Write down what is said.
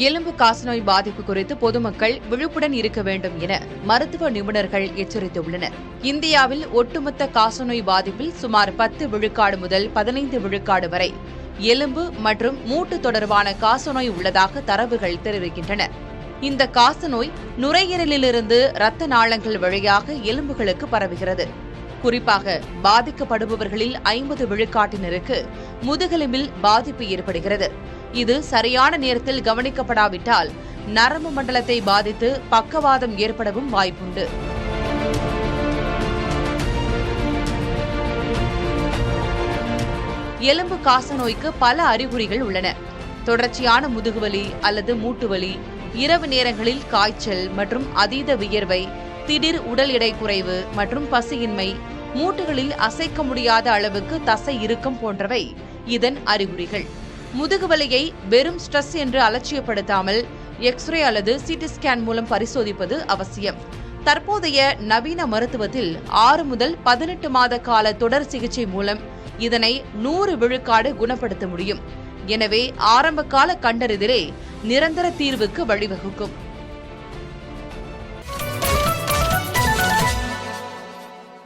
எலும்பு காசநோய் பாதிப்பு குறித்து பொதுமக்கள் விழிப்புடன் இருக்க வேண்டும் என மருத்துவ நிபுணர்கள் எச்சரித்துள்ளனர். இந்தியாவில் ஒட்டுமொத்த காசநோய் பாதிப்பில் சுமார் 10 விழுக்காடு முதல் 15 விழுக்காடு வரை எலும்பு மற்றும் மூட்டு தொடர்பான காசநோய் உள்ளதாக தரவுகள் தெரிவிக்கின்றன. இந்த காசநோய் நுரையீரலிலிருந்து இரத்த நாளங்கள் வழியாக எலும்புகளுக்கு பரவுகிறது. குறிப்பாக பாதிக்கப்படுபவர்களில் 50 விழுக்காட்டினருக்கு முதுகெலும்பில் பாதிப்பு ஏற்படுகிறது. இது சரியான நேரத்தில் கவனிக்கப்படாவிட்டால் நரம்பு மண்டலத்தை பாதித்து பக்கவாதம் ஏற்படவும் வாய்ப்புண்டு. எலும்பு காசநோய்க்கு பல அறிகுறிகள் உள்ளன. தொடர்ச்சியான முதுகுவலி அல்லது மூட்டுவலி, இரவு நேரங்களில் காய்ச்சல் மற்றும் அதீத வியர்வை, திடீர் உடல் எடை குறைவு மற்றும் பசியின்மை, மூட்டுகளில் அசைக்க முடியாத அளவுக்கு தசை இறுக்கம் போன்றவை இதன் அறிகுறிகள். முதுகுவலியை வெறும் ஸ்ட்ரெஸ் என்று அலட்சியப்படுத்தாமல் எக்ஸ்ரே அல்லது சிடி ஸ்கேன் மூலம் பரிசோதிப்பது அவசியம். தற்போதைய நவீன மருத்துவத்தில் 6 முதல் 18 மாத கால தொடர் சிகிச்சை மூலம் இதனை 100 விழுக்காடு குணப்படுத்த முடியும். எனவே ஆரம்பகால கண்டறிதலே நிரந்தர தீர்வுக்கு வழிவகுக்கும்.